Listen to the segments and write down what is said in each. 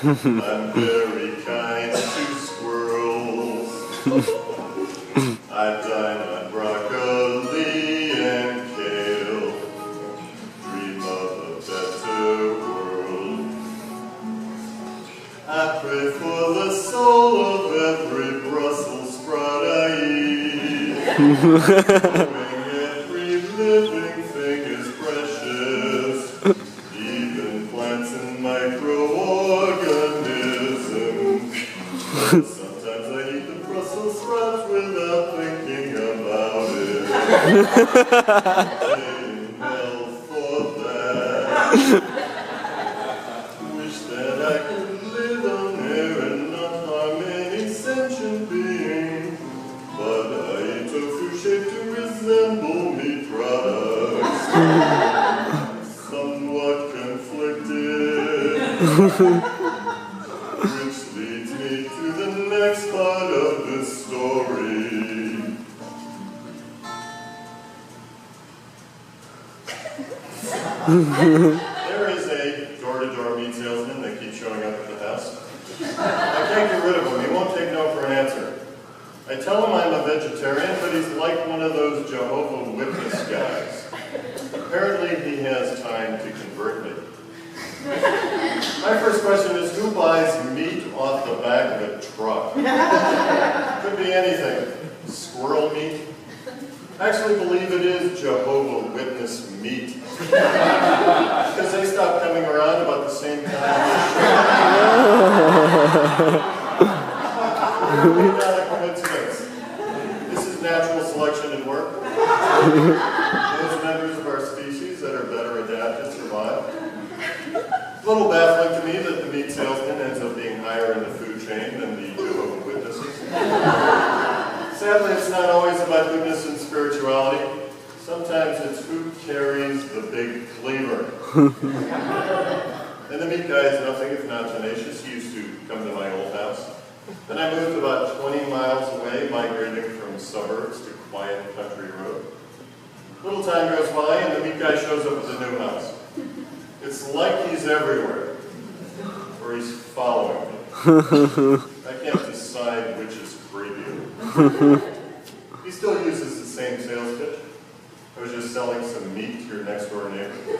I'm very kind to squirrels. I dine on broccoli and kale. Dream of a better world. I pray for the soul of every Brussels sprout I eat. Knowing every living thing is precious, even plants and microorganisms. But sometimes I eat the Brussels sprouts without thinking about it. Saying hell for that. Wish that I could live on air and not harm any sentient being. But I eat tofu shaped to resemble meat products. Somewhat conflicted. Which leads me to the next part of this story. There is a door-to-door meat salesman that keeps showing up at the house. I can't get rid of him. He won't take no for an answer. I tell him I'm a vegetarian, but he's like one of those Jehovah Witness guys. Apparently he has time to convert me. My first question is, who buys meat off the back of a truck? Could be anything. Squirrel meat? I actually believe it is Jehovah Witness meat. Because they stopped coming around about the same time. Not a coincidence. This is natural selection at work. Those members of our species that are better adapted survive. It's a little baffling to me that the meat salesman ends up being higher in the food chain than the Jehovah Witnesses. Sadly, it's not always about goodness and spirituality. Sometimes it's who carries the big cleaver. And the meat guy is nothing if not tenacious. He used to come to my old house. Then I moved about 20 miles away, migrating from suburbs to quiet country road. Little time goes by and the meat guy shows up at the new house. It's like he's everywhere, or he's following me. I can't decide which is creepier. He still uses the same sales pitch. I was just selling some meat to your next door neighbor. He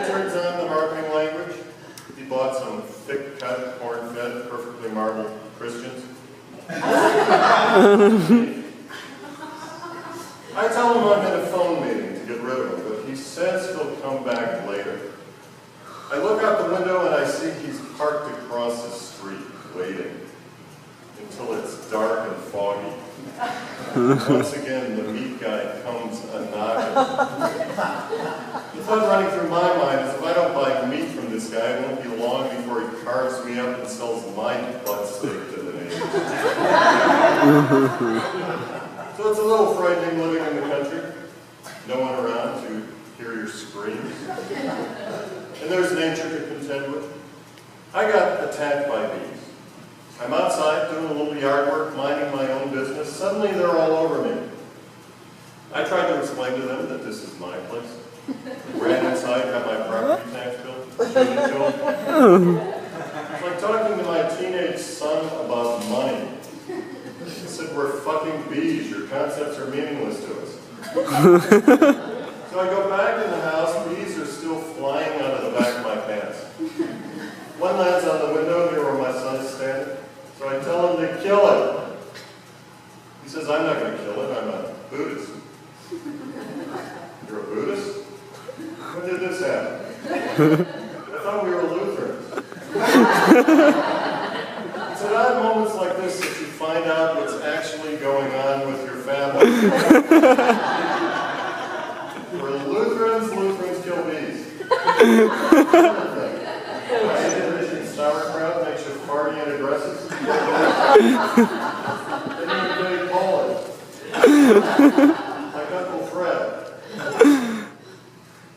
turns on the marketing language. He bought some thick-cut, corn-fed, perfectly marbled Christians. I tell him I'm in a phone meeting to get rid of him, but he says he'll come back later. I look out the window and I see he's parked across the street, waiting until it's dark and foggy. Once again, the meat guy comes a-knocking. The thought running through my mind is if I don't buy meat from this guy, it won't be long before he carves me up and sells my butt steak to the neighbors. So it's a little frightening living in the country. No one around to hear your screams. And there's nature to contend with. I got attacked by bees. I'm outside doing a little yard work, minding my own business. Suddenly they're all over me. I tried to explain to them that this is my place. Ran inside, got my property tax bill. It's like talking to my teenage son about money. I said, we're fucking bees. Your concepts are meaningless to us. So I go back in the house. Bees are still flying out of the back of my pants. One lands on the window near where my son is standing. So I tell him to kill it. He says, I'm not going to kill it. I'm a Buddhist. You're a Buddhist? When did this happen? I thought we were Lutherans. It's at odd moments like this that you find out what's actually going on with your family. For Lutherans, Lutherans kill bees. Sauerkraut makes you farty and aggressive. Then you invade Poland. Like Uncle Fred.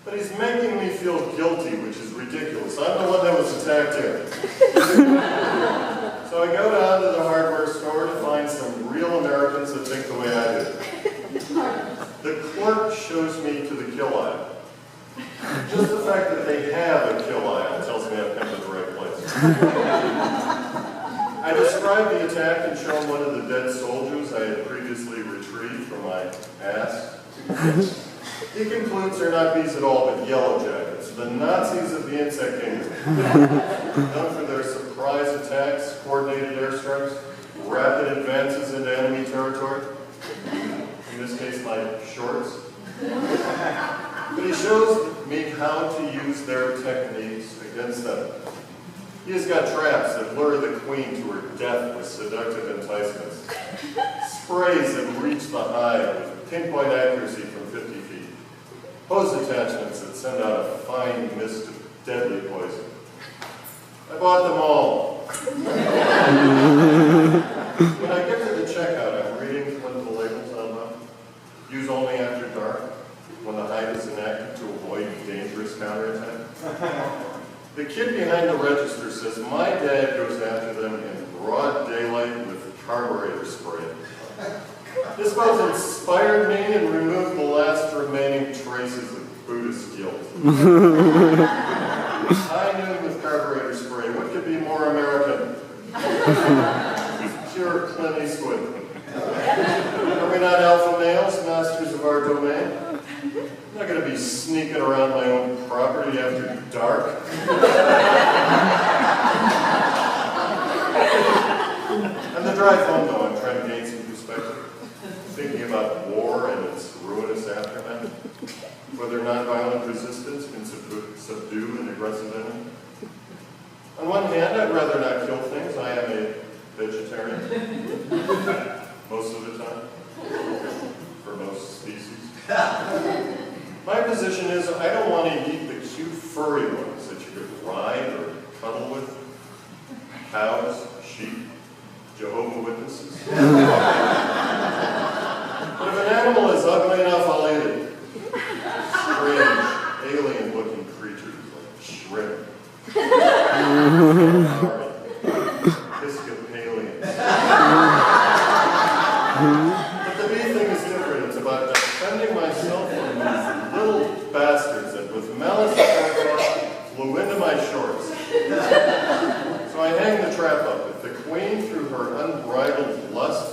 But he's making me feel guilty, which is ridiculous. I'm the one that was attacked here. So I go down to the hardware store to find some real Americans that think the way I do. The clerk shows me to the kill aisle. Just the fact that they have a kill aisle tells I've come to the right place. I describe the attack and show him one of the dead soldiers I had previously retrieved from my ass. He concludes they're not bees at all, but yellow jackets, the Nazis of the insect kingdom. Known for their surprise attacks, coordinated airstrikes, rapid advances into enemy territory. In this case, my shorts. But he shows me how to use their techniques against them. He has got traps that lure the queen to her death with seductive enticements. Sprays that reach the hive with pinpoint accuracy from 50 feet. Hose attachments that send out a fine mist of deadly poison. I bought them all. When I get to the checkout, I'm reading one of the labels on them. Use only after dark, when the hive is inactive to avoid dangerous counterattack. The kid behind the register says my dad goes after them in broad daylight with carburetor spray. This both inspired me and removed the last remaining traces of Buddhist guilt. High noon with carburetor spray. What could be more American? Pure Clint Eastwood. Are we not alpha males, masters of our domain? I'm not going to be sneaking around my own property after dark. On the drive home, though, I'm trying to gain some perspective. Thinking about war and its ruinous aftermath. Whether nonviolent resistance can subdue an aggressive enemy. On one hand, I'd rather not kill things. I am a vegetarian. Most of the time. For most species. My position is I don't want to eat the cute furry ones that you could ride or cuddle with. Cows, sheep, Jehovah Witnesses. But if an animal is ugly enough, I'll eat it. Strange, alien-looking creatures like shrimp. Episcopalians. But the bee thing is different. It's about defending myself from these little bastards that with malice aforethought flew into my shorts. So I hang the trap up. If the queen, through her unbridled lust,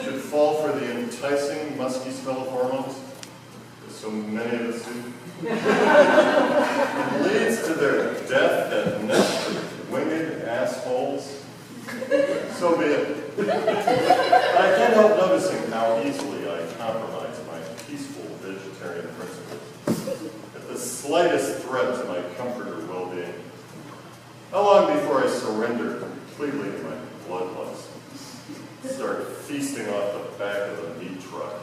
should fall for the enticing, musky smell of hormones, as so many of us do, it leads to their death and nest of winged assholes, so be it. But I can't help noticing how easily I compromise my peaceful vegetarian principles at the slightest threat to my comfort or well-being. How long before I surrender completely to my bloodlust? Start feasting off the back of the meat truck.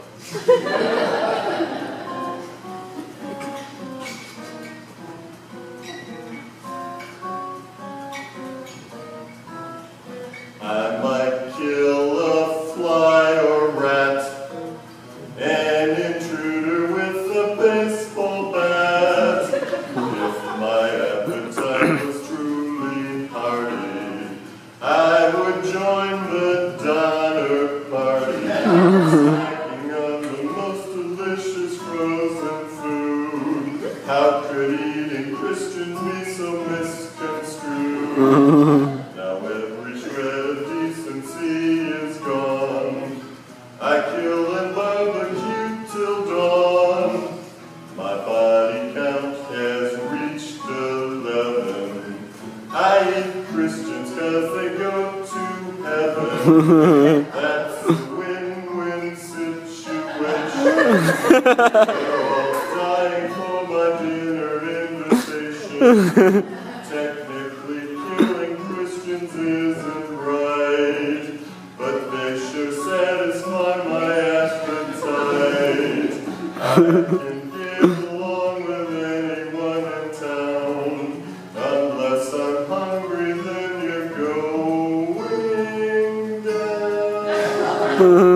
I might kill a fly or rat, an intruder with a baseball bat. If my appetite was truly hearty, I would join the Donner Party, snacking on the most delicious frozen food. How could eating Christians be so misconstrued? Now every shred of decency is gone. I kill and barbecue till dawn. My body count has reached 11. I eat Christians cause they go to heaven. That's a win-win situation. They're all dying for my dinner invitation. Technically killing Christians isn't right, but they sure satisfy my appetite. I can get along with anyone in town, unless I'm hungry, then you're going down.